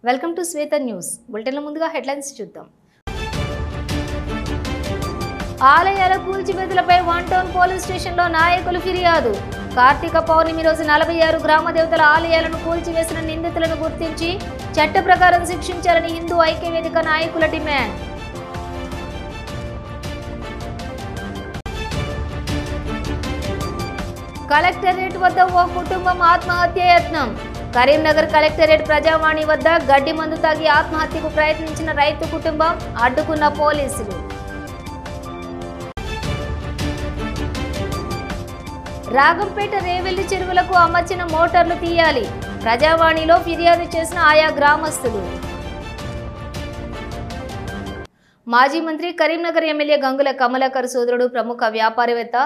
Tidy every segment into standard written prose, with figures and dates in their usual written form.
Welcome to Shweta news. బులెటిన్ల ముందుగా headlines చూద్దాం. ఆలయాల కూల్చివేతలపై 1 టౌన్ పోలీస్ స్టేషన్లో నాయకులు ఫిర్యాదు. కార్తీక పౌర్ణమి రోజు 46 గ్రామ దేవతల ఆలయాలను కూల్చివేసిన నిందితులను గుర్తించి చట్ట ప్రకారం శిక్షించాలని హిందూ ఐక్యవేదిక నాయకుల డిమాండ్. కలెక్టరేట్ వద్ద ఓ కుటుంబం ఆత్మహత్య యత్నం. కరీంనగర్ కలెక్టరేట్ ప్రజావాణి వద్ద గడ్డి మందు తాగి ఆత్మహత్యకు ప్రయత్నించిన రైతు కుటుంబం అడ్డుకున్న పోలీసులు. రాగంపేట రేవెల్లి చెరువులకు అమర్చిన మోటార్లు తీయాలి. ప్రజావాణిలో ఫిర్యాదు చేసిన ఆయా గ్రామస్తులు. మాజీ మంత్రి కరీంనగర్ ఎమ్మెల్యే గంగుల కమలాకర్ సోదరుడు ప్రముఖ వ్యాపారవేత్త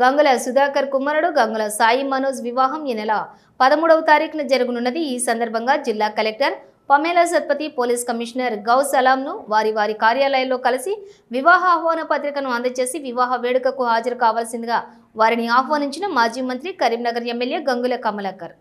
గంగుల సుధాకర్ కుమారుడు గంగుల సాయి మనోజ్ వివాహం ఈ నెల 13వ తారీఖున జరగనున్నది. ఈ సందర్భంగా జిల్లా collector Pamela Satpathy, police commissioner Gaus సలాంను వారి కార్యాలయాల్లో కలిసి వివాహ ఆహ్వాన పత్రికను అందజేసి వివాహ వేడుకకు హాజరు కావాల్సిందిగా వారిని ఆహ్వానించిన మాజీ మంత్రి కరీంనగర్ ఎమ్మెల్యే గంగుల కమలాకర్.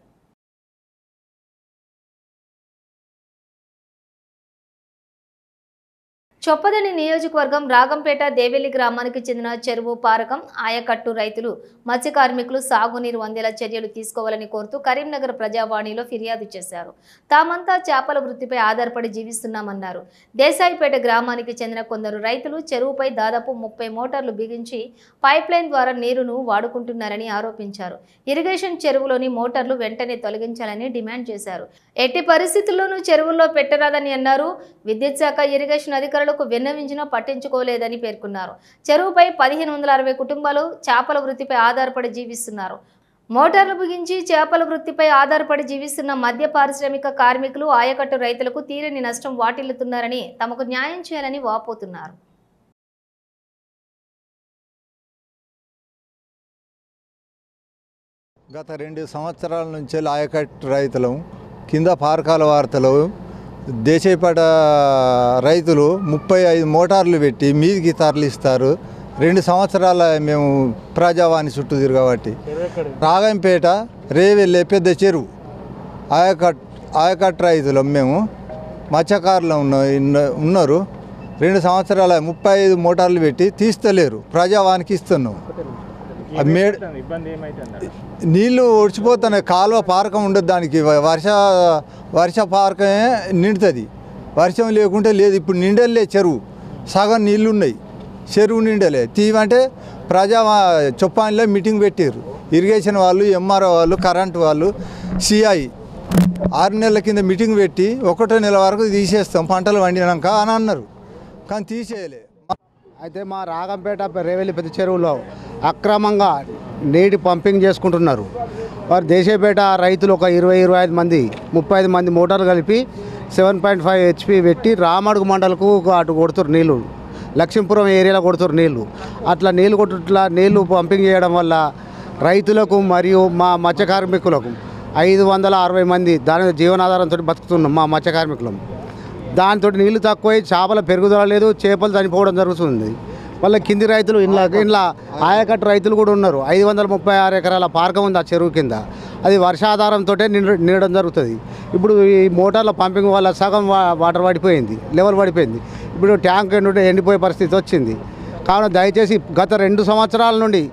చొప్పదండి నియోజకవర్గం రాగంపేట దేవెల్లి గ్రామానికి చెందిన చెరువు పారకం ఆయకట్టు రైతులు మత్స్య కార్మికులు సాగునీరు అందేలా చర్యలు తీసుకోవాలని కోరుతూ కరీంనగర్ ప్రజావాణిలో ఫిర్యాదు చేశారు. తామంతా చేపల వృత్తిపై ఆధారపడి జీవిస్తున్నామన్నారు. దేశాయిపేట గ్రామానికి చెందిన కొందరు రైతులు చెరువుపై దాదాపు 30 మోటార్లు బిగించి పైప్ లైన్ ద్వారా నీరును వాడుకుంటున్నారని ఆరోపించారు. ఇరిగేషన్ చెరువులోని మోటార్లు వెంటనే తొలగించాలని డిమాండ్ చేశారు. ఎట్టి పరిస్థితుల్లోనూ చెరువుల్లో పెట్టరాదని అన్నారు. విద్యుత్ శాఖ ఇరిగేషన్ అధికారులు విన్నవించినా పట్టించుకోలేదని పేర్కొన్నారు. చెరువుపై 1560 కుటుంబాలు చేపల వృత్తిపై ఆధారపడి జీవిస్తున్నారు. మోటార్లు బిగించి చేపల వృత్తిపై ఆధారపడి జీవిస్తున్న మధ్య పారిశ్రామిక కార్మికులు ఆయకట్టు రైతులకు తీరని నష్టం వాటిల్లుతున్నారని తమకు న్యాయం చేయాలని వాపోతున్నారు. గత 2 సంవత్సరాల నుంచి ఆయకట్టు రైతులు కింద పారకాల వార్తలు దేశీయపేట రైతులు 35 మోటార్లు పెట్టి మీదికి తరలిస్తారు. 2 సంవత్సరాల మేము ప్రజావాణి చుట్టూ తిరగబట్టి రాగంపేట రేవెల్లి పెద్ద చెరువు ఆయకట్టు రైతులు మేము మత్స్యకారులు ఉన్నారు. 2 సంవత్సరాల 35 మోటార్లు పెట్టి తీస్తలేరు. ప్రజావానికి ఇస్తున్నాం. నీళ్లు ఒడిచిపోతున్నాయి. కాలువ పారకం ఉండదు. దానికి వర్ష పారకమే నిండుతుంది. వర్షం లేకుంటే లేదు. ఇప్పుడు నిండలే చెరువు. సగం నీళ్ళు ఉన్నాయి. చెరువు నిండలే. తీయమంటే చొప్పానిలో మీటింగ్ పెట్టారు. ఇరిగేషన్ వాళ్ళు, ఎంఆర్ఓ వాళ్ళు, కరెంటు వాళ్ళు, సిఐ 6 నెలల కింద మీటింగ్ పెట్టి 1వ నెల వరకు తీసేస్తాం పంటలు వండినాక అని అన్నారు. కానీ తీసేయలే. అయితే మా రాగంపేట రేవెల్లి పెద్ద చెరువులో అక్రమంగా నీటి పంపింగ్ చేసుకుంటున్నారు. వారు దేశీయపేట రైతులు ఒక 20-25 మంది 35 మంది మోటార్లు కలిపి 7.5 HP పెట్టి రామడుగు మండలకు అటు కొడుతురు నీళ్ళు. లక్ష్మీపురం ఏరియాలో కొడుతురు నీళ్ళు. అట్లా నీళ్లు పంపింగ్ చేయడం వల్ల రైతులకు మరియు మా మత్స్య కార్మికులకు 560 మంది దాని జీవనాధారంతో బతుకుతున్నాం. మా మత్స్య కార్మికులం దాంతో నీళ్లు తక్కువై చేపల పెరుగుదల లేదు. చేపలు చనిపోవడం జరుగుతుంది. వాళ్ళ కింది రైతులు ఇంట్లో ఆయకట్టు రైతులు కూడా ఉన్నారు. 536 ఎకరాల పార్కం ఉంది ఆ చెరువు కింద. అది వర్షాధారంతో నిండడం జరుగుతుంది. ఇప్పుడు ఈ మోటార్ల పంపింగ్ వల్ల సగం వాటర్ పడిపోయింది, లెవెల్ పడిపోయింది. ఇప్పుడు ట్యాంక్ ఎండిపోయే పరిస్థితి వచ్చింది. కావున దయచేసి గత 2 సంవత్సరాల నుండి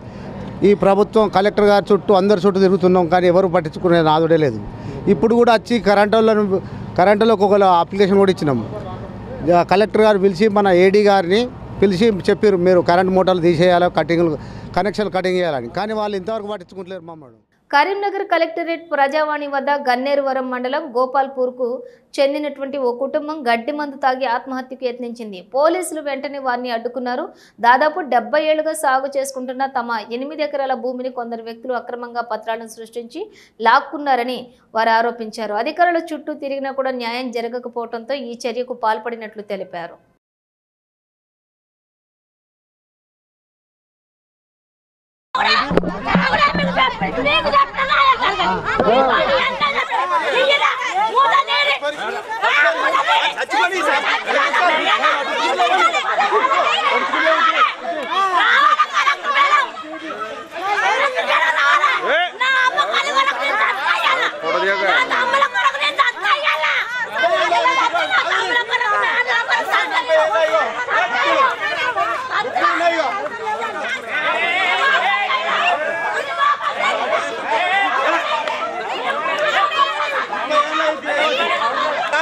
ఈ ప్రభుత్వం కలెక్టర్ గారి చుట్టూ అందరి చుట్టూ తిరుగుతున్నాం, కానీ ఎవరు పట్టించుకునే నాదుడే లేదు. ఇప్పుడు కూడా వచ్చి కరెంటులోకి ఒక అప్లికేషన్ కూడా ఇచ్చినాం. కలెక్టర్ గారు పిలిచి మన ఏడీ గారిని పిలిచి చెప్పారు, మీరు కరెంట్ మోటార్లు తీసేయాలి, కనెక్షన్ కటింగ్ చేయాలని. కానీ వాళ్ళు ఇంతవరకు పట్టించుకుంటలేరు మమ్మల్ని. కరీంనగర్ కలెక్టరేట్ ప్రజావాణి వద్ద గన్నేరువరం మండలం గోపాల్పూర్కు చెందినటువంటి ఓ కుటుంబం గడ్డి మందు తాగి ఆత్మహత్యకు యత్నించింది. పోలీసులు వెంటనే వారిని అడ్డుకున్నారు. దాదాపు 70 ఏళ్లుగా సాగు చేసుకుంటున్న తమ 8 ఎకరాల భూమిని కొందరు వ్యక్తులు అక్రమంగా పత్రాలను సృష్టించి లాక్కున్నారని వారు ఆరోపించారు. అధికారుల చుట్టూ తిరిగినా కూడా న్యాయం జరగకపోవడంతో ఈ చర్యకు పాల్పడినట్లు తెలిపారు. फोटो दिया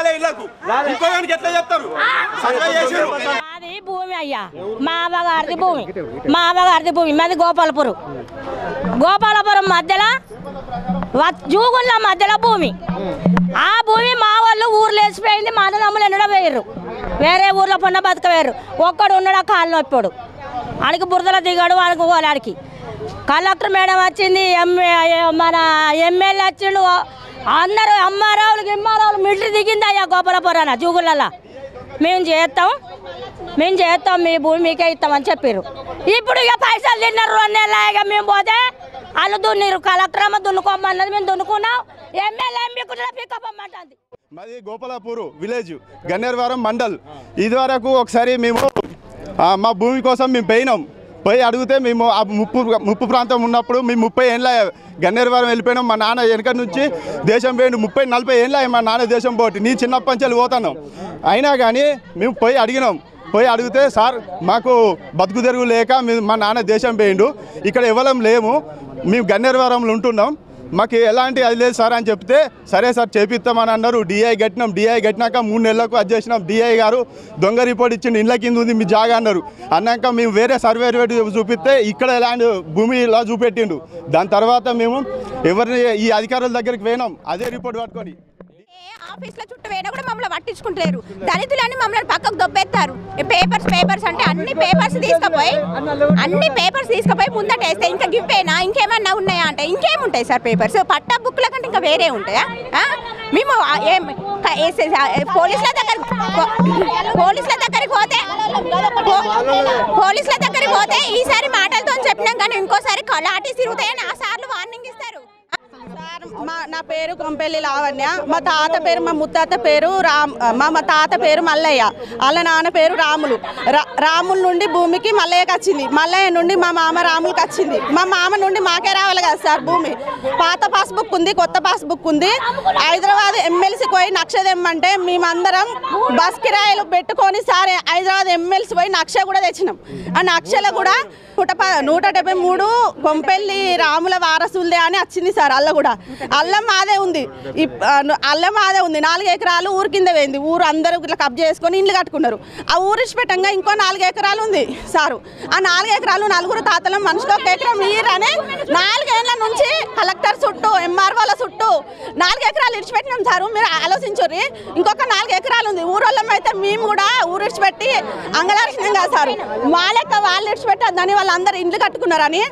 రాలే ఇళ్ళకు ఇంకోదానికి ఎట్లా చెప్తారు సర్వే చేశారు అది భూమి అయ్యా మా బాగారిది భూమి మాది గోపాలపురం మధ్యలో జూగుళ్ళ మధ్యలో భూమి ఆ భూమి మా వాళ్ళు ఊర్లో వేసిపోయింది మా అన్నదమ్ములు ఎన్నడో వేయరు వేరే ఊర్లో పొన్న బతకవేరు ఒక్కడు ఉన్నాడు కాలు నొప్పాడు ఆడికి బురదలో దిగాడు ఆడికి కలెక్టర్ మేడం వచ్చింది మన ఎమ్మెల్యే వచ్చిండు అందరూ అమ్మారావులకి మిలిటరీ దిగింది అయ్యా గోపాలపురాన జూగుళ్ళ మేము చేస్తాం మీ భూమి మీకే ఇస్తామని చెప్పారు ఇప్పుడు ఇక పైసలు తిన్నారు 2 నెలలు మేము పోతే వాళ్ళు దున్నిరు కలెక్టర్ అమ్మ దున్నుకోమన్నది మేము దున్నుకున్నాం ఎమ్మెల్యే పికప్పమ్మంటుంది మాది గోపాలపూర్ విలేజ్ గన్నేరువారం మండల్ ఇదివరకు ఒకసారి మేము మా భూమి కోసం మేము పోయి అడిగితే మేము ఆ ముప్పు ప్రాంతం ఉన్నప్పుడు మేము 30 ఏళ్ళ గన్నేరువారం వెళ్ళిపోయినాం మా నాన్న వెనక నుంచి దేశం పోయిండు 30-40 ఏళ్ళ మా నాన్న దేశం పోటీ నీ చిన్నప్పటి నుంచి పోతాను అయినా కానీ మేము పోయి అడిగితే సార్ మాకు బతుకు తెరువు లేక మా నాన్న దేశం పోయిండు ఇక్కడ ఎవరం లేము మేము గన్నేరువారంలో ఉంటున్నాం మాకు ఎలాంటి అది లేదు సార్ అని చెప్తే సరే సార్ చేపిస్తామని అన్నారు డిఐ కట్టినాక 3 నెలలకు అది చేసినాం డిఐ గారు దొంగ రిపోర్ట్ ఇచ్చిండు ఇండ్ల కింద ఉంది మీ జాగా అన్నారు అన్నాక మేము వేరే సర్వే చూపిస్తే ఇక్కడ ఎలాంటి భూమి ఇలా చూపెట్టిండు దాని తర్వాత మేము ఎవరిని ఈ అధికారుల దగ్గరికి పోయినాం అదే రిపోర్ట్ పట్టుకొని ఆఫీస్లో చుట్టూ వేయడం కూడా మమ్మల్ని పట్టించుకుంటారు దళితులని మమ్మల్ని పక్కకు దొబ్బెత్తారు పేపర్స్ అంటే అన్ని పేపర్స్ తీసుకుపోయి ముందటేస్తే ఇంకా గివ్వేనా ఇంకేమన్నా ఉన్నాయా అంటే ఇంకేముంటాయి సార్ పేపర్స్ పట్టా బుక్ల కంటే ఇంకా వేరే ఉంటాయా మేము పోలీసుల దగ్గరికి పోతే ఈసారి మాటలతో చెప్పినాం కానీ ఇంకోసారి లాఠీ తిరుగుతాయని ఆ సార్లు వార్నింగ్ ఇస్తారు సార్ నా పేరు కొంపెల్లి లావణ్య మా తాత పేరు మా ముత్తాత పేరు మా తాత పేరు మల్లయ్య వాళ్ళ నాన్న పేరు రాముల నుండి భూమికి మల్లయ్యకి వచ్చింది మల్లయ్య నుండి మా మామ రాములకి వచ్చింది మా మామ నుండి మాకే రావాలి కదా సార్ భూమి పాత పాస్బుక్ ఉంది కొత్త పాస్బుక్ ఉంది హైదరాబాద్ ఎమ్మెల్సీ పోయి నక్ష తెమ్మంటే మేమందరం బస్ కిరాయిలు పెట్టుకొని సార్ హైదరాబాద్ ఎమ్మెల్సీ పోయి నక్ష కూడా తెచ్చినాం ఆ నక్షలో కూడా 173 కొంపెల్లి రాముల వారసులదే అని వచ్చింది సార్ అల్ల కూడా అల్లం మాదే ఉంది 4 ఎకరాలు ఊరు కింద పోయింది ఊరు అందరూ ఇట్లా కబ్జా చేసుకొని ఇండ్లు కట్టుకున్నారు ఆ ఊరు ఇచ్చిపెట్టంగా ఇంకో 4 ఎకరాలు ఉంది సారు ఆ 4 ఎకరాలు 4 తాతలం మనిషికి 1 ఎకరం అని 4 ఏళ్ళ నుంచి కలెక్టర్ చుట్టూ ఎంఆర్ఓల చుట్టూ 4 ఎకరాలు ఇచ్చిపెట్టినాం సారు మీరు ఆలోచించుర్రి ఇంకొక 4 ఎకరాలు ఉంది ఊరోళ్ళం అయితే మేము కూడా ఊరు ఇచ్చిపెట్టి అంగలార్చినాం కదా సారు మా లెక్క వాళ్ళు ఇచ్చిపెట్టి దాన్ని వాళ్ళందరూ ఇండ్లు కట్టుకున్నారని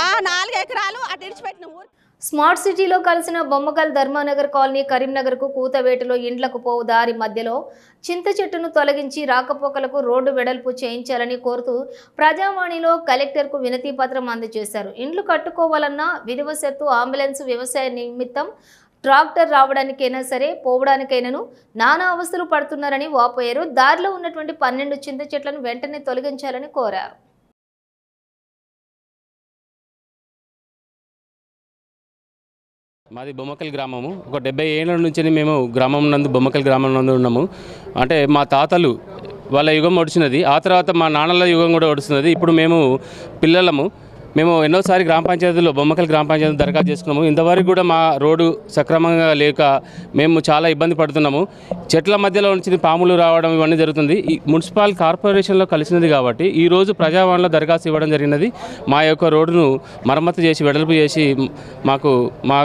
ఆ 4 ఎకరాలు అటు ఇచ్చిపెట్టిన ఊరు స్మార్ట్ సిటీలో కలిసిన బొమ్మకల్ ధర్మానగర్ కాలనీ కరీంనగర్కు కూతవేటలో ఇండ్లకు పోవు దారి మధ్యలో చింత చెట్టును తొలగించి రాకపోకలకు రోడ్డు వెడల్పు చేయించాలని కోరుతూ ప్రజావాణిలో కలెక్టర్కు వినతి పత్రం అందజేశారు. ఇండ్లు కట్టుకోవాలన్నా విధివశత్తు అంబులెన్స్ వ్యవసాయ నిమిత్తం ట్రాక్టర్ రావడానికైనా సరే పోవడానికైనాను నానా అవస్థలు పడుతున్నారని వాపోయారు. దారిలో ఉన్నటువంటి 12 చింత చెట్లను వెంటనే తొలగించాలని కోరారు. మాది బొమ్మకల్ గ్రామము. ఒక 70 ఏళ్ళ నుంచి మేము బొమ్మకల్ గ్రామం నందు ఉన్నాము. అంటే మా తాతలు వాళ్ళ యుగం ఒడిచినది, ఆ తర్వాత మా నాన్నల యుగం కూడా ఒడుస్తున్నది. ఇప్పుడు మేము పిల్లలము మేము ఎన్నోసారి గ్రామ పంచాయతీలో బొమ్మకల్ గ్రామ పంచాయతీ దరఖాస్తు చేసుకున్నాము. ఇంతవరకు కూడా మా రోడ్డు సక్రమంగా లేక మేము చాలా ఇబ్బంది పడుతున్నాము. చెట్ల మధ్యలో నుంచి పాములు రావడం ఇవన్నీ జరుగుతుంది. ఈ మున్సిపల్ కార్పొరేషన్లో కలిసినది కాబట్టి ఈరోజు ప్రజావాణిలో దరఖాస్తు ఇవ్వడం జరిగినది. మా యొక్క రోడ్డును మరమ్మతు చేసి వెడల్పు చేసి మాకు మా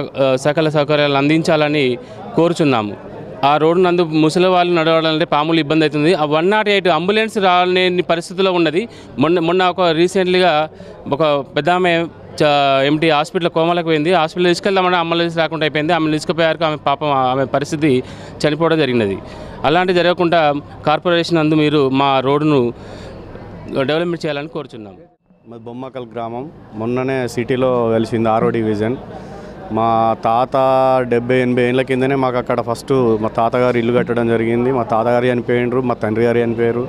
సకల సౌకర్యాలు అందించాలని కోరుచున్నాము. ఆ రోడ్డు నందు ముసలి వాళ్ళు నడవాలంటే పాములు ఇబ్బంది అవుతుంది. ఆ 108 అంబులెన్స్ రాలేని పరిస్థితిలో ఉన్నది. మొన్న ఒక రీసెంట్లీగా ఒక పెద్ద ఆమె ఎంటీ హాస్పిటల్ కోమలకు పోయింది. హాస్పిటల్ తీసుకెళ్దామని అంబులెన్స్ రాకుండా అయిపోయింది. ఆమె తీసుకుపోయారు. ఆమె పాపం ఆమె పరిస్థితి చనిపోవడం జరిగినది. అలాంటివి జరగకుండా కార్పొరేషన్ నందు మీరు మా రోడ్డును డెవలప్మెంట్ చేయాలని కోరుచున్నాము. మా బొమ్మకల్ గ్రామం మొన్ననే సిటీలో కలిసింది 6వ డివిజన్. మా తాత 70-80 ఏళ్ళ కిందనే మాకు అక్కడ ఫస్ట్ మా తాతగారు ఇల్లు కట్టడం జరిగింది. మా తాతగారు చనిపోయినరు, మా తండ్రి గారు చనిపోయారు.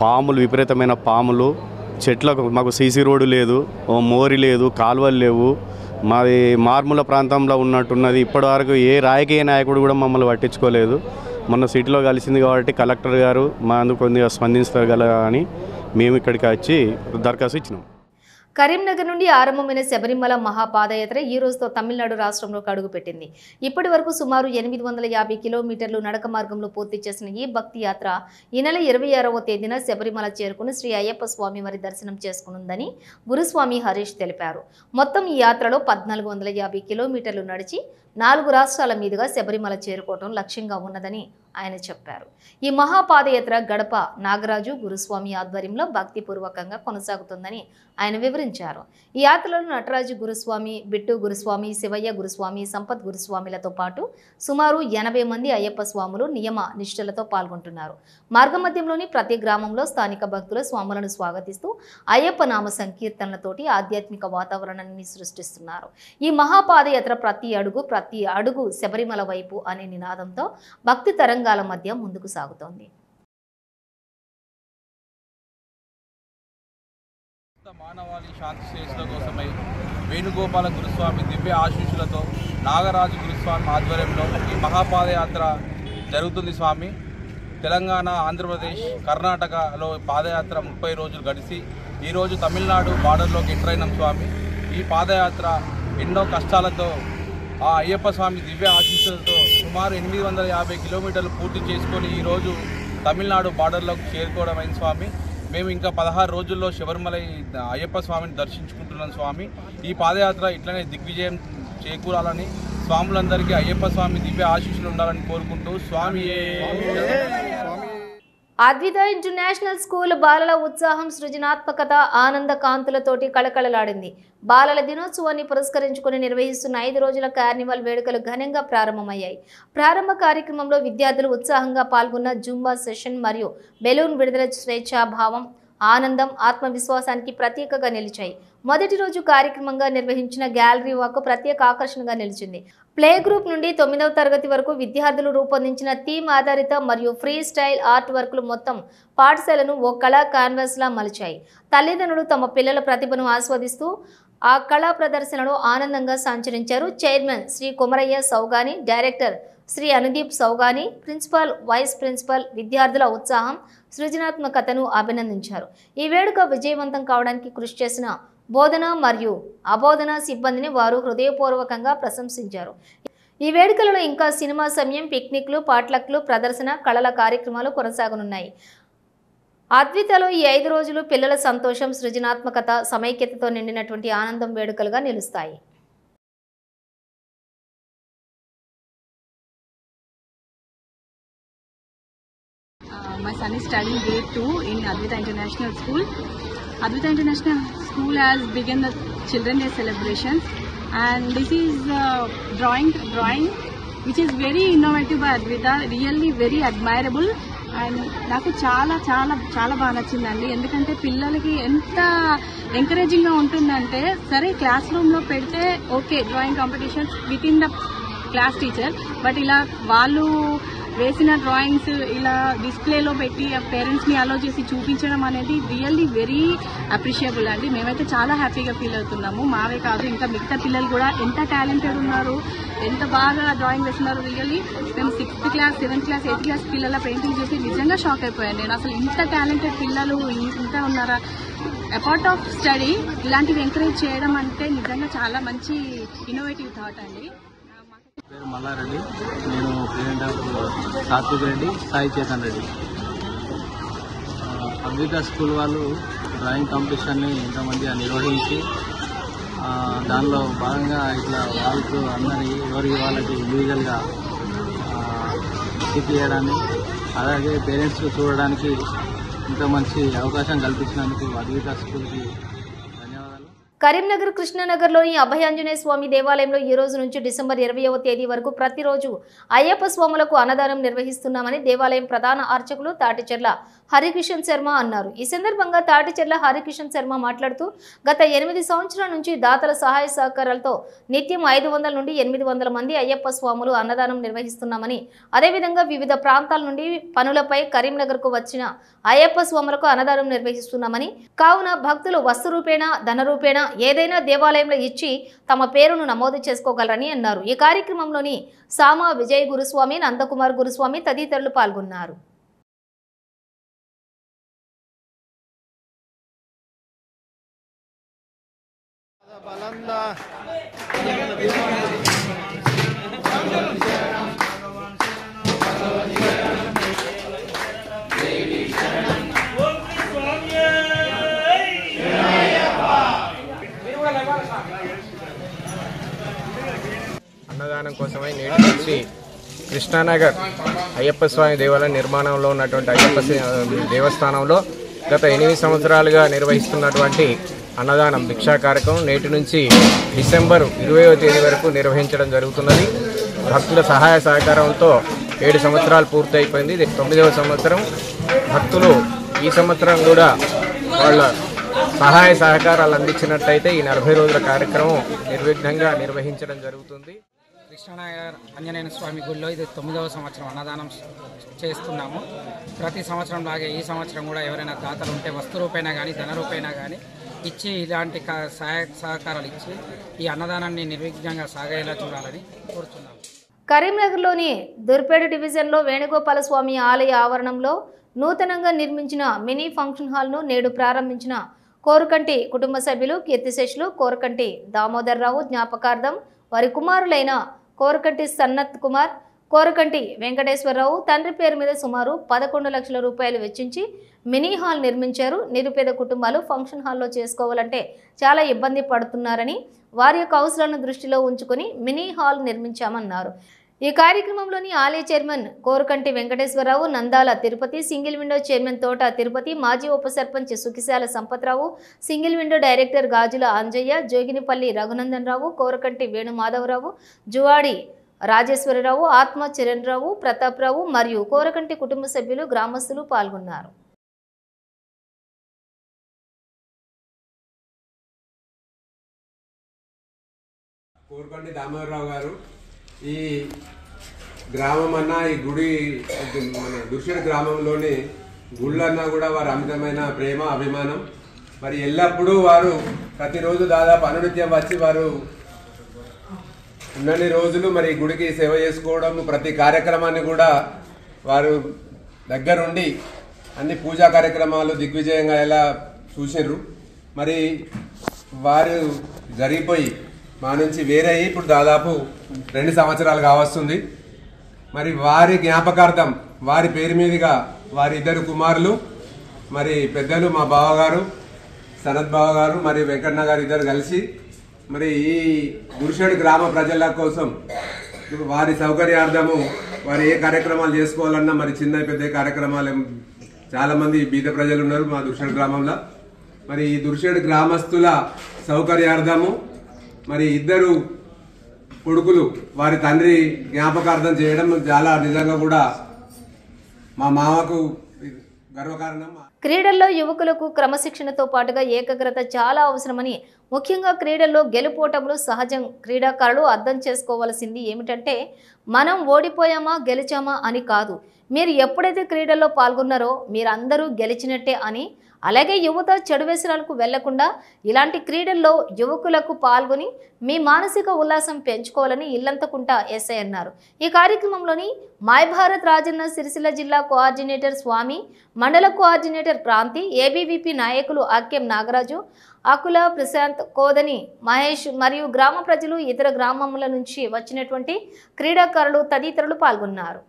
పాములు, విపరీతమైన పాములు, చెట్లకు మాకు సీసీ రోడ్డు లేదు, మోరి లేదు, కాలువలు లేవు. మాది మార్మూల ప్రాంతంలో ఉన్నట్టున్నది. ఇప్పటివరకు ఏ రాజకీయ నాయకుడు కూడా మమ్మల్ని పట్టించుకోలేదు. మొన్న సిటీలో కలిసింది కాబట్టి కలెక్టర్ గారు మా అందుకు కొద్దిగా స్పందించగల అని మేము ఇక్కడికి వచ్చి దరఖాస్తు ఇచ్చినాం. కరీంనగర్ నుండి ఆరంభమైన శబరిమల మహాపాదయాత్ర ఈ రోజుతో తమిళనాడు రాష్ట్రంలోకి అడుగుపెట్టింది. ఇప్పటి వరకు సుమారు 850 కిలోమీటర్లు నడక మార్గంలో పూర్తి చేసిన ఈ భక్తి యాత్ర ఈ నెల 26వ తేదీన శబరిమల చేరుకుని శ్రీ అయ్యప్ప స్వామి వారి దర్శనం చేసుకునుందని గురుస్వామి హరీష్ తెలిపారు. మొత్తం ఈ యాత్రలో 1450 కిలోమీటర్లు నడిచి 4 రాష్ట్రాల మీదుగా శబరిమల చేరుకోవడం లక్ష్యంగా ఉన్నదని ఆయన చెప్పారు. ఈ మహాపాదయాత్ర గడప నాగరాజు గురుస్వామి ఆధ్వర్యంలో భక్తిపూర్వకంగా కొనసాగుతుందని ఆయన వివరించారు. ఈ యాత్రలో నటరాజు గురుస్వామి, బిట్టు గురుస్వామి, శివయ్య గురుస్వామి, సంపత్ గురుస్వామిలతో పాటు సుమారు 80 మంది అయ్యప్ప స్వాములు నియమ నిష్ఠలతో పాల్గొంటున్నారు. మార్గమధ్యంలోని ప్రతి గ్రామంలో స్థానిక భక్తులు స్వాములను స్వాగతిస్తూ అయ్యప్ప నామ సంకీర్తనలతోటి ఆధ్యాత్మిక వాతావరణాన్ని సృష్టిస్తున్నారు. ఈ మహాపాదయాత్ర ప్రతి అడుగు శబరిమల వైపు అనే నినాదంతో భక్తి తరంగాల మధ్య ముందుకు సాగుతోంది. మానవాళి శాంతి శ్రేష్ఠుల కోసమై వేణుగోపాల గురుస్వామి దివ్య ఆశీస్సులతో నాగరాజు గురుస్వామి ఆధ్వర్యంలో ఈ మహాపాదయాత్ర జరుగుతుంది. స్వామి తెలంగాణ, ఆంధ్రప్రదేశ్, కర్ణాటకలో పాదయాత్ర 30 రోజులు గడిచి ఈరోజు తమిళనాడు బార్డర్లోకి ఎంటర్ అయినాం. స్వామి ఈ పాదయాత్ర ఎన్నో కష్టాలతో ఆ అయ్యప్ప స్వామి దివ్య ఆశీస్సులతో సుమారు 850 కిలోమీటర్లు పూర్తి చేసుకొని ఈరోజు తమిళనాడు బార్డర్లోకి చేరుకోవడం అయింది. స్వామి మేము ఇంకా 16 రోజుల్లో శబరిమల అయ్యప్ప స్వామిని దర్శించుకుంటున్నాం. స్వామి ఈ పాదయాత్ర ఇట్లనే దిగ్విజయం చేకూరాలని, స్వాములందరికీ అయ్యప్ప స్వామి దివ్య ఆశీస్సులు ఉండాలని కోరుకుంటూ స్వామి అద్విత ఇంటర్నేషనల్ స్కూల్ బాలల ఉత్సాహం, సృజనాత్మకత, ఆనంద కాంతులతోటి కళకళలాడింది. బాలల దినోత్సవాన్ని పురస్కరించుకుని నిర్వహిస్తున్న 5 రోజుల కార్నివల్ వేడుకలు ఘనంగా ప్రారంభమయ్యాయి. ప్రారంభ కార్యక్రమంలో విద్యార్థులు ఉత్సాహంగా పాల్గొన్న జుంబా సెషన్ మరియు బెలూన్ విడుదల స్వేచ్ఛాభావం, ఆనందం, ఆత్మవిశ్వాసానికి ప్రతీకగా నిలిచాయి. మొదటి రోజు కార్యక్రమంగా నిర్వహించిన గ్యాలరీ వాక్ ప్రత్యేక ఆకర్షణగా నిలిచింది. ప్లే గ్రూప్ నుండి 9వ తరగతి వరకు విద్యార్థులు రూపొందించిన థీమ్ ఆధారిత మరియు ఫ్రీ స్టైల్ ఆర్ట్ వర్క్లు మొత్తం పాఠశాలను ఓ కళా కాన్వాస్లా మలిచాయి. తల్లిదండ్రులు తమ పిల్లల ప్రతిభను ఆస్వాదిస్తూ ఆ కళా ప్రదర్శనలో ఆనందంగా సంచరించారు. Chairman Shri Komaraiah Saugani, director Shri Anudeep Saugani, principal, vice principal విద్యార్థుల ఉత్సాహం, సృజనాత్మకతను అభినందించారు. ఈ వేడుక విజయవంతం కావడానికి కృషి చేసిన బోధన మరియు అబోధన సిబ్బందిని వారు హృదయపూర్వకంగా ప్రశంసించారు. ఈ వేడుకలలో ఇంకా సినిమా సమయం, పిక్నిక్లు, పాట్లక్లు, ప్రదర్శన, కళల కార్యక్రమాలు కొనసాగనున్నాయి. అద్వితలో ఈ 5 రోజులు పిల్లల సంతోషం, సృజనాత్మకత, సమైక్యతతో నిండినటువంటి ఆనందం వేడుకలుగా నిలుస్తాయి. My son is studying grade 2 in Advita International School. Advita International School has begun the Children's Day celebrations, and this is drawing which is very innovative by Advita, really very admirable. And నాకు చాలా చాలా చాలా బాగా నచ్చిందండి. ఎందుకంటే పిల్లలకి ఎంత ఎంకరేజింగ్గా ఉంటుందంటే, సరే క్లాస్ రూమ్లో పెడితే okay drawing competitions with in the class teacher, but ఇలా వాళ్ళు వేసిన డ్రాయింగ్స్ ఇలా డిస్ప్లేలో పెట్టి పేరెంట్స్ని అలో చేసి చూపించడం అనేది రియల్లీ వెరీ అప్రిషియబుల్ అండి. మేమైతే చాలా హ్యాపీగా ఫీల్ అవుతున్నాము. మావే కాదు, ఇంకా మిగతా పిల్లలు కూడా ఎంత టాలెంటెడ్ ఉన్నారు, ఎంత బాగా డ్రాయింగ్ వేస్తున్నారు. రియల్లీ మేము 6th class, 7th class, 8th class పిల్లల పెయింటింగ్ చూసి నిజంగా షాక్ అయిపోయాను నేను. అసలు ఇంత టాలెంటెడ్ పిల్లలు ఇంకా ఉన్నారా? అపార్ట్ ఆఫ్ స్టడీ ఇలాంటివి ఎంకరేజ్ చేయడం అంటే నిజంగా చాలా మంచి ఇన్నోవేటివ్ థాట్ అండి. పేరు మల్లారెడ్డి, నేను president of Satvik Reddy, Sai Chetan Reddy. Advitha school వాళ్ళు డ్రాయింగ్ కాంపిటీషన్ని ఇంతమందిగా నిర్వహించి దానిలో భాగంగా ఇట్లా వాళ్ళకు అందరి వాళ్ళకి ఇండివిజువల్గా తీయడాన్ని, అలాగే పేరెంట్స్ చూడడానికి ఇంత మంచి అవకాశం కల్పించినందుకు అద్విత స్కూల్కి ధన్యవాదాలు. కరీంనగర్ కృష్ణనగర్లోని అభయాంజనేయ స్వామి దేవాలయంలో ఈ రోజు నుంచి డిసెంబర్ 20వ తేదీ వరకు ప్రతిరోజు అయ్యప్ప స్వాములకు అన్నదానం నిర్వహిస్తున్నామని దేవాలయం ప్రధాన అర్చకులు తాటిచెర్ల హరికిషన్ శర్మ అన్నారు. ఈ సందర్భంగా తాటిచెర్ల హరికిషన్ శర్మ మాట్లాడుతూ గత 8 సంవత్సరాల నుంచి దాతల సహాయ సహకారాలతో నిత్యం 500 నుండి 800 మంది అయ్యప్ప స్వాములు అన్నదానం నిర్వహిస్తున్నామని, అదేవిధంగా వివిధ ప్రాంతాల నుండి పనులపై కరీంనగర్కు వచ్చిన అయ్యప్ప స్వాములకు అన్నదానం నిర్వహిస్తున్నామని, కావున భక్తులు వస్తు రూపేణ, ధన రూపేణ ఏదైనా దేవాలయంలో ఇచ్చి తమ పేరును నమోదు చేసుకోగలరని అన్నారు. ఈ కార్యక్రమంలోని సామా విజయ్ గురుస్వామి, నందకుమార్ గురుస్వామి తదితరులు పాల్గొన్నారు. అన్నదానం కోసమై నేటి నుంచి కృష్ణానగర్ అయ్యప్ప స్వామి దేవాలయం నిర్మాణంలో ఉన్నటువంటి అయ్యప్ప దేవస్థానంలో గత 8 సంవత్సరాలుగా నిర్వహిస్తున్నటువంటి అన్నదానం భిక్షా కార్యక్రమం నేటి నుంచి డిసెంబర్ 20వ తేదీ వరకు నిర్వహించడం జరుగుతున్నది. భక్తుల సహాయ సహకారంతో 7 సంవత్సరాలు పూర్తయిపోయింది. 9వ సంవత్సరం. భక్తులు ఈ సంవత్సరం కూడా వాళ్ళ సహాయ సహకారాలు అందించినట్టయితే ఈ 40 రోజుల కార్యక్రమం నిర్విఘ్నంగా నిర్వహించడం జరుగుతుంది. కృష్ణానగర్ ఆంజనేయ స్వామి గుడిలో ఇది 9వ సంవత్సరం అన్నదానం చేస్తున్నాము. ప్రతి సంవత్సరం లాగే ఈ సంవత్సరం కూడా ఎవరైనా దాతలు ఉంటే వస్తు రూపైనా కానీ ధన రూపైనా కానీ ఇచ్చి ఇలాంటి సహాయ సహకారాలు ఇచ్చి ఈ అన్నదానాన్ని నిర్విఘ్నంగా సాగేలా చూడాలని కోరుతున్నాము. కరీంనగర్లోని దుర్పేట డివిజన్లో వేణుగోపాల స్వామి ఆలయ ఆవరణంలో నూతనంగా నిర్మించిన మినీ ఫంక్షన్ హాల్ను నేడు ప్రారంభించిన కోరుకంటి కుటుంబ సభ్యులు కీర్తిశేషులు కోరుకంటి దామోదర్రావు జ్ఞాపకార్థం వారి కుమారులైన కోరుకంటి సన్నత్ కుమార్, కోరుకంటి వెంకటేశ్వరరావు తండ్రి పేరు మీద సుమారు 11 లక్షల రూపాయలు వెచ్చించి మినీ హాల్ నిర్మించారు. నిరుపేద కుటుంబాలు ఫంక్షన్ హాల్లో చేసుకోవాలంటే చాలా ఇబ్బంది పడుతున్నారని వారి యొక్క అవసరాలను దృష్టిలో ఉంచుకొని మినీ హాల్ నిర్మించామన్నారు. ఈ కార్యక్రమంలోని ఆలయ chairman Korukanti Venkateswararao, Nandala Tirupati, single window chairman Thota Tirupati, మాజీ ఉప sarpanch Sukhishala Sampathrao, single window director Gajula Anjaiah, Joginipalli Raghunandan Rao, Korukanti Venumadhavarao, Juvvadi Rajeshwararao, Atma Charan రావు, ప్రతాప్ రావు మరియు కోరుకంటి కుటుంబ సభ్యులు గ్రామస్తులు పాల్గొన్నారు. కోరుకంటి దామోదరరావు గారు ఈ గ్రామం అన్నా ఈ గుడి మన దుర్షుడి గ్రామంలోని గుళ్ళన్నా కూడా వారు అమితమైన ప్రేమ అభిమానం. మరి ఎల్లప్పుడూ వారు ప్రతిరోజు దాదాపు అనునిత్యం వచ్చి వారు ఉన్నన్ని రోజులు మరి గుడికి సేవ చేసుకోవడం, ప్రతి కార్యక్రమాన్ని కూడా వారు దగ్గరుండి అన్ని పూజా కార్యక్రమాలు దిగ్విజయంగా ఎలా చూసిర్రు. మరి వారు జరిగిపోయి మా నుంచి వేరే ఇప్పుడు దాదాపు 2 సంవత్సరాలు కావస్తుంది. మరి వారి జ్ఞాపకార్థం వారి పేరు మీదుగా వారి 2 కుమారులు, మరి పెద్దలు మా బావగారు సనత్ బావగారు మరి వెంకన్న గారు ఇద్దరు కలిసి మరి ఈ గురుషేడు గ్రామ ప్రజల కోసం వారి సౌకర్యార్థము వారు ఏ కార్యక్రమాలు చేసుకోవాలన్నా మరి చిన్న పెద్ద కార్యక్రమాలు చాలా మంది బీద ప్రజలు ఉన్నారు మా దుర్షేడు గ్రామంలో. మరి ఈ దుర్షేడు గ్రామస్తుల సౌకర్యార్థము మరి 2 కొడుకులు వారి తండ్రి జ్ఞాపకార్థం చేయడం చాలా నిజంగా కూడా మా మామకు గర్వకారణం. క్రీడల్లో యువకులకు క్రమశిక్షణతో పాటుగా ఏకాగ్రత చాలా అవసరమని, ముఖ్యంగా క్రీడల్లో గెలుపోటములు సహజం. క్రీడాకారులు అర్థం చేసుకోవాల్సింది ఏమిటంటే మనం ఓడిపోయామా గెలిచామా అని కాదు. మీరు ఎప్పుడైతే క్రీడల్లో పాల్గొన్నారో మీరందరూ గెలిచినట్టే అని. అలాగే యువత చెడు వ్యసనాలకు వెళ్లకుండా ఇలాంటి క్రీడల్లో యువకులకు పాల్గొని మీ మానసిక ఉల్లాసం పెంచుకోవాలని ఇల్లంతకుంట ఎస్ఐ అన్నారు. ఈ కార్యక్రమంలోని మాయ్ భారత్ రాజన్న సిరిసిల్ల జిల్లా కోఆర్డినేటర్ స్వామి, మండల కోఆర్డినేటర్ క్రాంతి, ఏబీవీపీ నాయకులు అక్కెం నాగరాజు, అకుల ప్రశాంత్, కోదని మహేష్ మరియు గ్రామ ప్రజలు, ఇతర గ్రామముల నుంచి వచ్చినటువంటి క్రీడాకారులు తదితరులు పాల్గొన్నారు.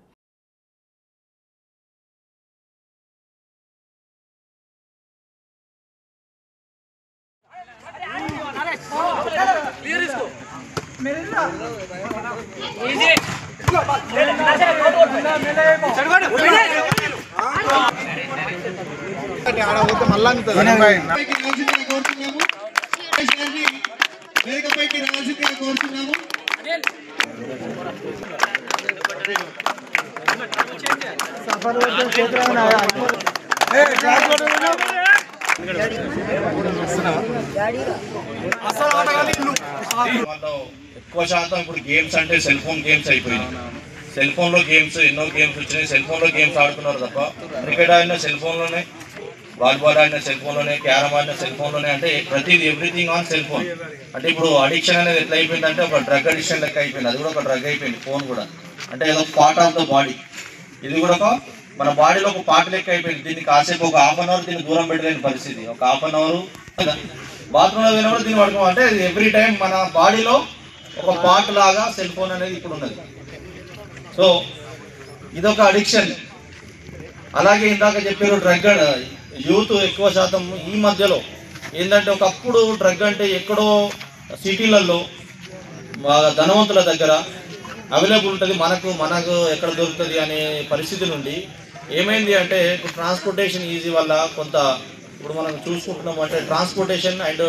ఎక్కువ శాతం ఇప్పుడు గేమ్స్ అంటే సెల్ ఫోన్ గేమ్స్ అయిపోయినాయి. సెల్ ఫోన్లో గేమ్స్ ఎన్నో గేమ్స్ వచ్చినాయి. సెల్ ఫోన్లో గేమ్స్ ఆడుతున్నారు తప్ప క్రికెట్ ఆడిన సెల్ ఫోన్లోనే, వాలీబాల్ ఆడిన సెల్ ఫోన్లోనే, క్యారమ్ ఆడిన సెల్ ఫోన్లోనే. అంటే ప్రతిదీ ఎవ్రీథింగ్ ఆన్ సెల్ ఫోన్. అంటే ఇప్పుడు అడిక్షన్ అనేది ఎట్లా అయిపోయిందంటే ఒక డ్రగ్ అడిక్షన్ లెక్క అయిపోయింది. అది కూడా ఒక డ్రగ్ అయిపోయింది ఫోన్ కూడా. అంటే ఏదో పార్ట్ ఆఫ్ ద బాడీ. ఇది కూడా ఒక మన బాడీలో ఒక పార్ట్ లెక్క అయిపోయింది. దీన్ని కాసేపు ఒక ½ అవర్ దీన్ని దూరం పెట్టలేని పరిస్థితి. ఒక ½ అవర్ బాత్రూంలో వెళ్ళినప్పుడు దీన్ని పడుకో అంటే ఎవ్రీ టైం మన బాడీలో ఒక పార్ట్ లాగా సెల్ ఫోన్ అనేది ఇప్పుడు ఉన్నది. సో ఇదొక అడిక్షన్. అలాగే ఇందాక చెప్పారు డ్రగ్. యూత్ ఎక్కువ శాతం ఈ మధ్యలో ఏంటంటే ఒకప్పుడు డ్రగ్ అంటే ఎక్కడో సిటీలలో ధనవంతుల దగ్గర అవైలబుల్ ఉంటుంది. మనకు ఎక్కడ దొరుకుతుంది అనే పరిస్థితి నుండి ఏమైంది అంటే ఇప్పుడు ట్రాన్స్పోర్టేషన్ ఈజీ వల్ల కొంత ఇప్పుడు మనం చూసుకుంటున్నాం అంటే ట్రాన్స్పోర్టేషన్ అండ్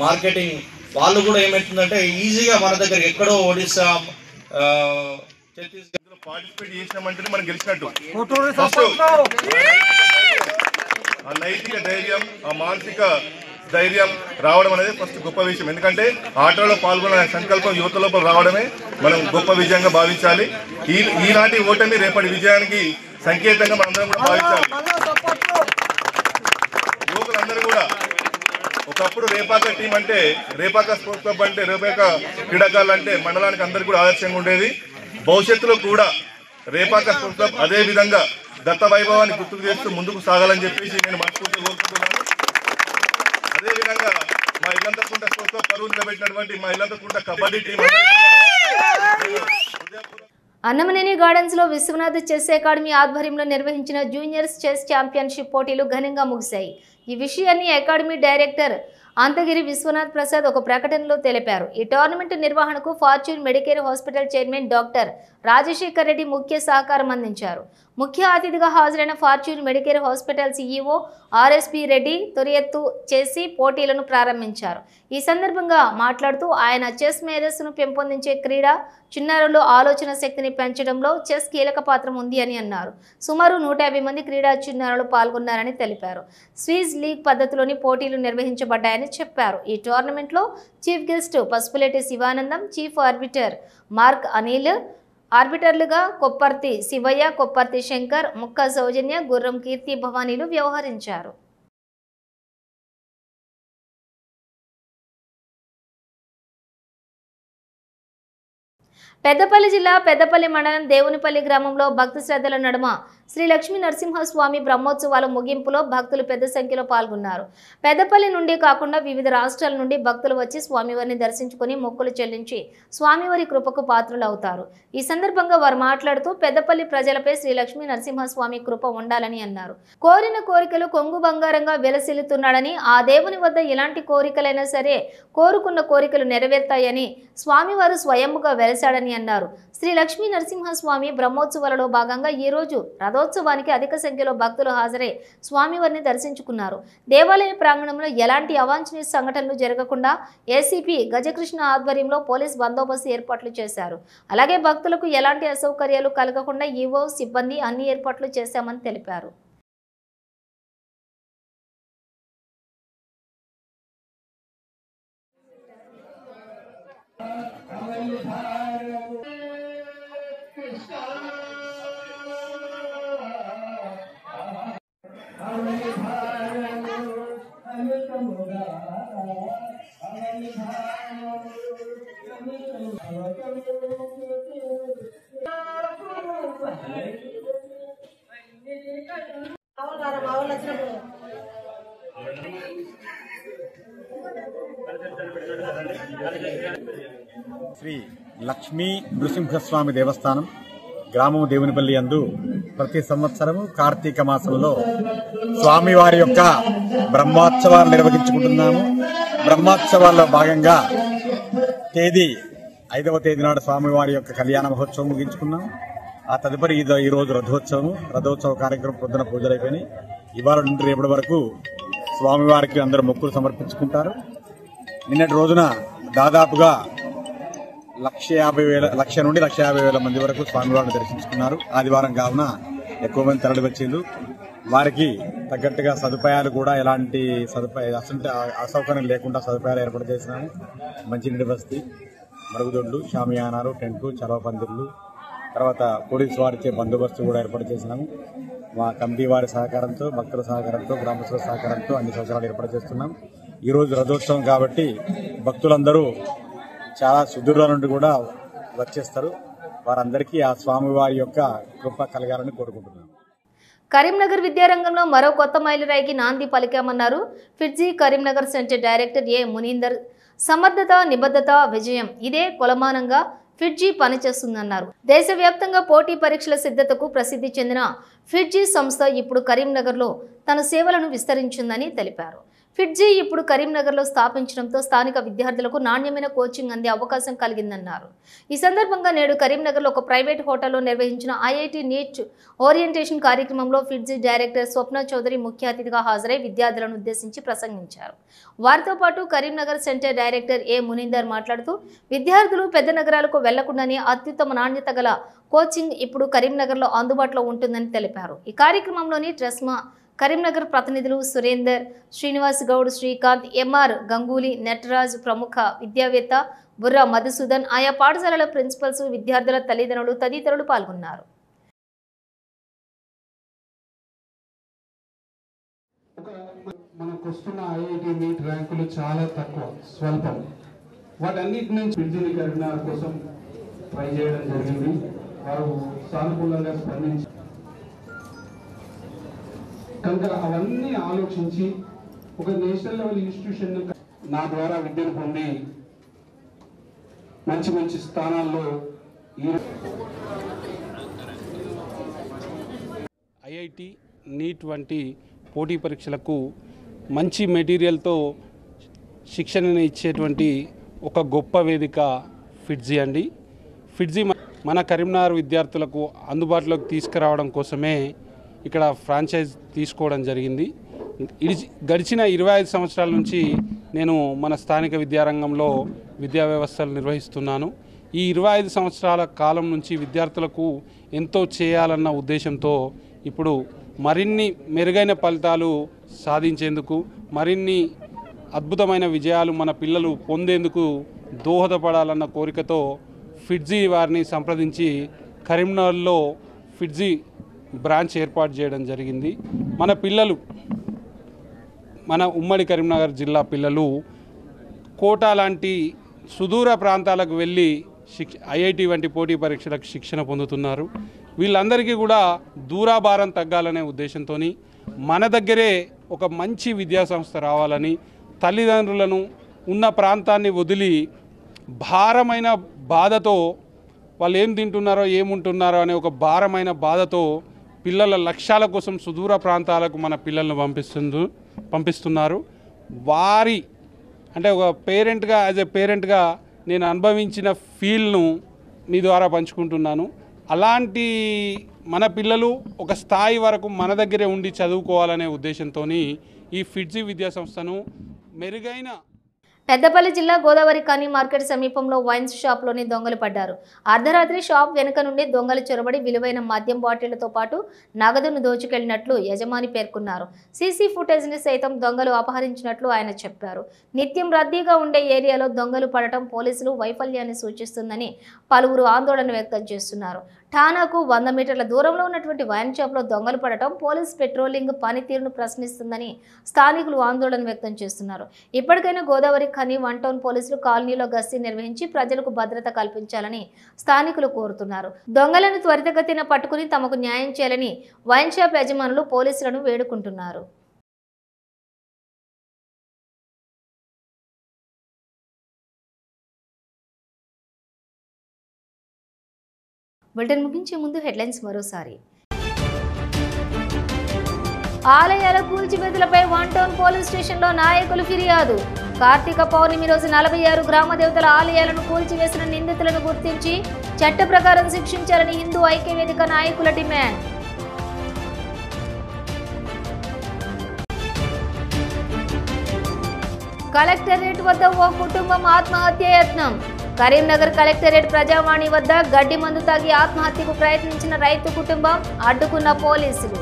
మార్కెటింగ్ వాళ్ళు కూడా ఏమవుతుందంటే ఈజీగా మన దగ్గర ఎక్కడో ఒడిస్సా ఛత్తీస్గఢ్ పార్టిసిపేట్ చేసినామంటే మనం గెలిచినట్టు. ఆ నైతిక ధైర్యం, ఆ మానసిక ధైర్యం రావడం అనేది ఫస్ట్ గొప్ప విషయం. ఎందుకంటే ఆటలో పాల్గొన్న సంకల్పం యువత లోపల రావడమే మనం గొప్ప విజయంగా భావించాలి. ఈనాటి ఓటమి రేపటి విజయానికి సంకేతంగా మనందరం కూడా భావించాలి. యువకులందరూ కూడా ఒకప్పుడు రేపాక టీం అంటే, రేపాక స్పోర్ట్స్ క్లబ్ అంటే, రేపాక క్రీడాకారులు అంటే మండలానికి అందరికీ కూడా ఆదర్శంగా ఉండేది. భవిష్యత్తులో కూడా రేపాక స్పోర్ట్స్ క్లబ్ అదే విధంగా దత్త వైభవాన్ని గుర్తుకు చేస్తూ ముందుకు సాగాలని చెప్పేసి నేను మనస్ఫూర్తిగా కోరుకుంటున్నాను. అదేవిధంగా మా ఇల్లంతకుంట స్పోర్ట్స్ క్లబ్ పరువు నిలబెట్టినటువంటి మా ఇల్లంతకుంట కబడ్డీ టీం అన్నమనేని గార్డెన్స్ లో విశ్వనాథ్ చెస్ అకాడమీ ఆధ్వర్యంలో నిర్వహించిన జూనియర్స్ చెస్ ఛాంపియన్షిప్ పోటీలు ఘనంగా ముగిశాయి. ఈ విషయాన్ని అకాడమీ డైరెక్టర్ అంతగిరి విశ్వనాథ్ ప్రసాద్ ఒక ప్రకటనలో తెలిపారు. ఈ టోర్నమెంట్ నిర్వహణకు Fortune Medicare hospital chairman doctor Rajasekhar Reddy ముఖ్య సహకారం అందించారు. ముఖ్య అతిథిగా హాజరైన Fortune Medicare hospital CEO RSP Reddy తొరియత్తు చేసి పోటీలను ప్రారంభించారు. ఈ సందర్భంగా మాట్లాడుతూ ఆయన చెస్ మేధస్సును పెంపొందించే క్రీడ, చిన్నారుల్లో ఆలోచన శక్తిని పెంచడంలో చెస్ కీలక పాత్ర ఉంది అని అన్నారు. సుమారు 150 మంది క్రీడా చిన్నారులు పాల్గొన్నారని తెలిపారు. స్విజ్ లీగ్ పద్ధతిలోని పోటీలు నిర్వహించబడ్డాయని చెప్పారు. ఈ టోర్నమెంట్లో chief guest Pasupuleti Sivanandam, chief arbiter Mark Anil, ఆర్బిటర్లుగా కొప్పర్తి శివయ్య, కొప్పర్తి శంకర్, ముక్క సౌజన్య, గుర్రం కీర్తి భవానీలు వ్యవహరించారు. పెద్దపల్లి జిల్లా పెద్దపల్లి మండలం దేవునిపల్లి గ్రామంలో భక్తి శ్రద్ధల నడుమ శ్రీ లక్ష్మీ నరసింహస్వామి బ్రహ్మోత్సవాల ముగింపులో భక్తులు పెద్ద సంఖ్యలో పాల్గొన్నారు. పెద్దపల్లి నుండి కాకుండా వివిధ రాష్ట్రాల నుండి భక్తులు వచ్చి స్వామివారిని దర్శించుకుని మొక్కులు చెల్లించి స్వామివారి కృపకు పాత్రులవుతారు. ఈ సందర్భంగా వారు మాట్లాడుతూ పెద్దపల్లి ప్రజలపై శ్రీ లక్ష్మీ నరసింహస్వామి కృప ఉండాలని అన్నారు. కోరిన కోరికలు కొంగు బంగారంగా వెలసిల్లుతున్నాడని, ఆ దేవుని వద్ద ఎలాంటి కోరికలైనా సరే కోరుకున్న కోరికలు నెరవేర్తాయని స్వామివారు స్వయంగా వెలసాడని అన్నారు. శ్రీ లక్ష్మీ నరసింహస్వామి బ్రహ్మోత్సవాలలో భాగంగా ఈ రోజు రథోత్సవానికి అధిక సంఖ్యలో భక్తులు హాజరై స్వామివారిని దర్శించుకున్నారు. దేవాలయ ప్రాంగణంలో ఎలాంటి అవాంఛనీయ సంఘటనలు జరగకుండా ఏసీపీ గజకృష్ణ ఆధ్వర్యంలో పోలీస్ బందోబస్తు ఏర్పాట్లు చేశారు. అలాగే భక్తులకు ఎలాంటి అసౌకర్యాలు కలగకుండా ఈవో సిబ్బంది అన్ని ఏర్పాట్లు చేశామని తెలిపారు. శ్రీ లక్ష్మీ నృసింహస్వామి దేవస్థానం గ్రామం దేవునిపల్లి యందు ప్రతి సంవత్సరము కార్తీక మాసంలో స్వామివారి యొక్క బ్రహ్మోత్సవాలు నిర్వహించుకుంటున్నాము. బ్రహ్మోత్సవాల్లో భాగంగా తేదీ 5వ తేదీ నాడు స్వామివారి యొక్క కళ్యాణ మహోత్సవం ముగించుకున్నాం. ఆ తదుపరి ఈరోజు రథోత్సవ కార్యక్రమం పొద్దున పూజలు అయిపోయినాయి. ఇవాళ నుండి రేపటి వరకు స్వామివారికి అందరూ మొక్కులు సమర్పించుకుంటారు. నిన్నటి రోజున దాదాపుగా 1,50,000 నుండి 1,50,000 మంది వరకు స్వామివారిని దర్శించుకున్నారు. ఆదివారం కావున ఎక్కువ మంది తరలి వచ్చిండ్రు. వారికి తగ్గట్టుగా సదుపాయాలు కూడా ఎలాంటి అసౌకర్యం లేకుండా సదుపాయాలు ఏర్పాటు చేసినాము. మంచినీటి వసతి, మరుగుదొడ్లు, షామియానాలు, టెంట్లు, చలవ పందిర్లు, తర్వాత పోలీసు వారిచే బందోబస్తు కూడా ఏర్పాటు చేసినాము. మా కమిటీ వారి సహకారంతో, భక్తుల సహకారంతో, గ్రామస్తుల సహకారంతో అన్ని సౌకర్యాలు ఏర్పాటు చేస్తున్నాం. ఈరోజు రథోత్సవం కాబట్టి భక్తులందరూ చాలా సుదూరాల నుండి కూడా వచ్చేస్తారు. వారందరికీ ఆ స్వామివారి యొక్క కృప కలగాలని కోరుకుంటున్నాను. కరీంనగర్ విద్యారంగంలో మరో కొత్త మైలురాయికి నాంది పలికామన్నారు ఫిడ్జీ కరీంనగర్ సెంటర్ డైరెక్టర్ ఏ మునీందర్. సమర్థత, నిబద్ధత, విజయం ఇదే కొలమానంగా ఫిడ్జీ పనిచేస్తుందన్నారు. దేశవ్యాప్తంగా పోటీ పరీక్షల సిద్ధతకు ప్రసిద్ధి చెందిన ఫిడ్జీ సంస్థ ఇప్పుడు కరీంనగర్లో తన సేవలను విస్తరించిందని తెలిపారు. ఫిట్జీ ఇప్పుడు కరీంనగర్లో స్థాపించడంతో స్థానిక విద్యార్థులకు నాణ్యమైన కోచింగ్ అందే అవకాశం కలిగిందన్నారు. ఈ సందర్భంగా నేడు కరీంనగర్లో ఒక ప్రైవేట్ హోటల్లో నిర్వహించిన ఐఐటి నీట్ ఓరియంటేషన్ కార్యక్రమంలో ఫిట్జీ డైరెక్టర్ స్వప్న చౌదరి ముఖ్య అతిథిగా హాజరై విద్యార్థులను ఉద్దేశించి ప్రసంగించారు. వారితో పాటు కరీంనగర్ సెంటర్ డైరెక్టర్ ఏ మునీందర్ మాట్లాడుతూ విద్యార్థులు పెద్ద నగరాలకు వెళ్లకుండానే అత్యుత్తమ నాణ్యత గల కోచింగ్ ఇప్పుడు కరీంనగర్లో అందుబాటులో ఉంటుందని తెలిపారు. ఈ కార్యక్రమంలోని ట్రెస్మా కరీంనగర్ ప్రతినిధులు సురేందర్, శ్రీనివాస్ గౌడ్, శ్రీకాంత్, ఎంఆర్ గంగూలీ, నటరాజ్, ప్రముఖ విద్యావేత్త బుర్రా మధుసూదన్, ఆయా పాఠశాలల ప్రిన్సిపల్స్, విద్యార్థుల తల్లిదండ్రులు తదితరులు పాల్గొన్నారు. మనకు వస్తున్న ఐఐటి నీట్ ర్యాంకులు చాలా తక్కువ, స్వల్పం. వాటన్నిటి నుంచి ఫిట్జీ కరీంనగర్ కోసం ట్రై చేయడం జరిగింది. వారు సానుకూలంగా స్పందించి కనుక అవన్నీ ఆలోచించి ఒక నేషనల్ లెవెల్ ఇన్స్టిట్యూషన్ నా ద్వారా విద్యను పొంది మంచి మంచి స్థానాల్లో ఐఐటి నీట్ వంటి పోటీ పరీక్షలకు మంచి మెటీరియల్తో శిక్షణను ఇచ్చేటువంటి ఒక గొప్ప వేదిక ఫిట్జీ అండి. ఫిట్జీ మన కరీంనగర్ విద్యార్థులకు అందుబాటులోకి తీసుకురావడం కోసమే ఇక్కడ ఫ్రాంచైజ్ తీసుకోవడం జరిగింది. గడిచిన 25 సంవత్సరాల నుంచి నేను మన స్థానిక విద్యారంగంలో విద్యా వ్యవస్థలు నిర్వహిస్తున్నాను. ఈ 25 సంవత్సరాల కాలం నుంచి విద్యార్థులకు ఎంతో చేయాలన్న ఉద్దేశంతో ఇప్పుడు మరిన్ని మెరుగైన ఫలితాలు సాధించేందుకు, మరిన్ని అద్భుతమైన విజయాలు మన పిల్లలు పొందేందుకు దోహదపడాలన్న కోరికతో ఫిట్జీ వారిని సంప్రదించి కరీంనగర్లో ఫిట్జీ బ్రాంచ్ ఏర్పాటు చేయడం జరిగింది. మన పిల్లలు, మన ఉమ్మడి కరీంనగర్ జిల్లా పిల్లలు కోటా లాంటి సుదూర ప్రాంతాలకు వెళ్ళి ఐఐటి వంటి పోటీ పరీక్షలకు శిక్షణ పొందుతున్నారు. వీళ్ళందరికీ కూడా దూరాభారం తగ్గాలనే ఉద్దేశంతో మన దగ్గరే ఒక మంచి విద్యాసంస్థ రావాలని, తల్లిదండ్రులను ఉన్న ప్రాంతాన్ని వదిలి భారమైన బాధతో వాళ్ళు ఏం తింటున్నారో ఏముంటున్నారో అనే ఒక భారమైన బాధతో పిల్లల లక్ష్యాల కోసం సుదూర ప్రాంతాలకు మన పిల్లలను పంపిస్తున్నారు. వారి అంటే ఒక పేరెంట్గా, యాజ్ ఎ పేరెంట్గా నేను అనుభవించిన ఫీల్ను మీ ద్వారా పంచుకుంటున్నాను. అలాంటి మన పిల్లలు ఒక స్థాయి వరకు మన దగ్గరే ఉండి చదువుకోవాలనే ఉద్దేశంతో ఈ ఫిట్జీ విద్యా సంస్థను మెరుగైన పెద్దపల్లి జిల్లా గోదావరి ఖని మార్కెట్ సమీపంలో వైన్స్ షాప్లోని దొంగలు పడ్డారు. అర్ధరాత్రి షాప్ వెనుక నుండి దొంగలు చొరబడి విలువైన మద్యం బాటిళ్లతో పాటు నగదును దోచుకెళ్లినట్లు యజమాని పేర్కొన్నారు. సీసీ ఫుటేజ్ని సైతం దొంగలు అపహరించినట్లు ఆయన చెప్పారు. నిత్యం రద్దీగా ఉండే ఏరియాలో దొంగలు పడటం పోలీసులు వైఫల్యాన్ని సూచిస్తుందని పలువురు ఆందోళన వ్యక్తం చేస్తున్నారు. ఠానాకు 100 మీటర్ల దూరంలో ఉన్నటువంటి వైన్ షాప్లో దొంగలు పడటం పోలీస్ పెట్రోలింగ్ పనితీరును ప్రశ్నిస్తుందని స్థానికులు ఆందోళన వ్యక్తం చేస్తున్నారు. ఇప్పటికైనా గోదావరి ఖని 1 టౌన్ పోలీసులు కాలనీలో గస్తీ నిర్వహించి ప్రజలకు భద్రత కల్పించాలని స్థానికులు కోరుతున్నారు. దొంగలను త్వరితగతిన పట్టుకుని తమకు న్యాయం చేయాలని వైన్ షాప్ యజమానులు పోలీసులను వేడుకుంటున్నారు. బులెటిన్ ముగించే ముందు హెడ్లైన్స్ మరోసారి. ఆలయాల కూల్చివేతలపై 1 టౌన్ పోలీస్ స్టేషన్లో నాయకులు ఫిర్యాదు. కార్తీక పౌర్ణమి రోజు 46 గ్రామ దేవతల ఆలయాలను కూల్చివేసిన నిందితులను గుర్తించి చట్ట ప్రకారం శిక్షించాలని హిందూ ఐక్యవేదిక నాయకుల డిమాండ్. కలెక్టరేట్ వద్ద ఓ కుటుంబం ఆత్మహత్య యత్నం. కరీంనగర్ కలెక్టరేట్ ప్రజావాణి వద్ద గడ్డి మందు తాగి ఆత్మహత్యకు ప్రయత్నించిన రైతు కుటుంబం అడ్డుకున్న పోలీసులు.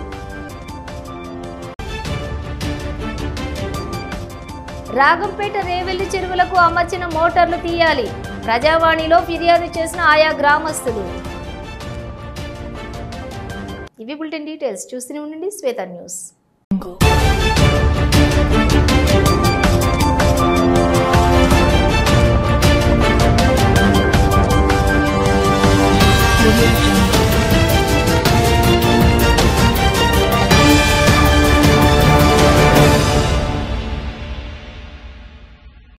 రాగంపేట రేవెల్లి చెరువులకు అమర్చిన మోటార్లు తీయాలి. ప్రజావాణిలో ఫిర్యాదు చేసిన ఆయా గ్రామస్తులు. ఇవి బులెటిన్ డీటెయిల్స్. చూస్తూనే ఉండండి శ్వేత న్యూస్.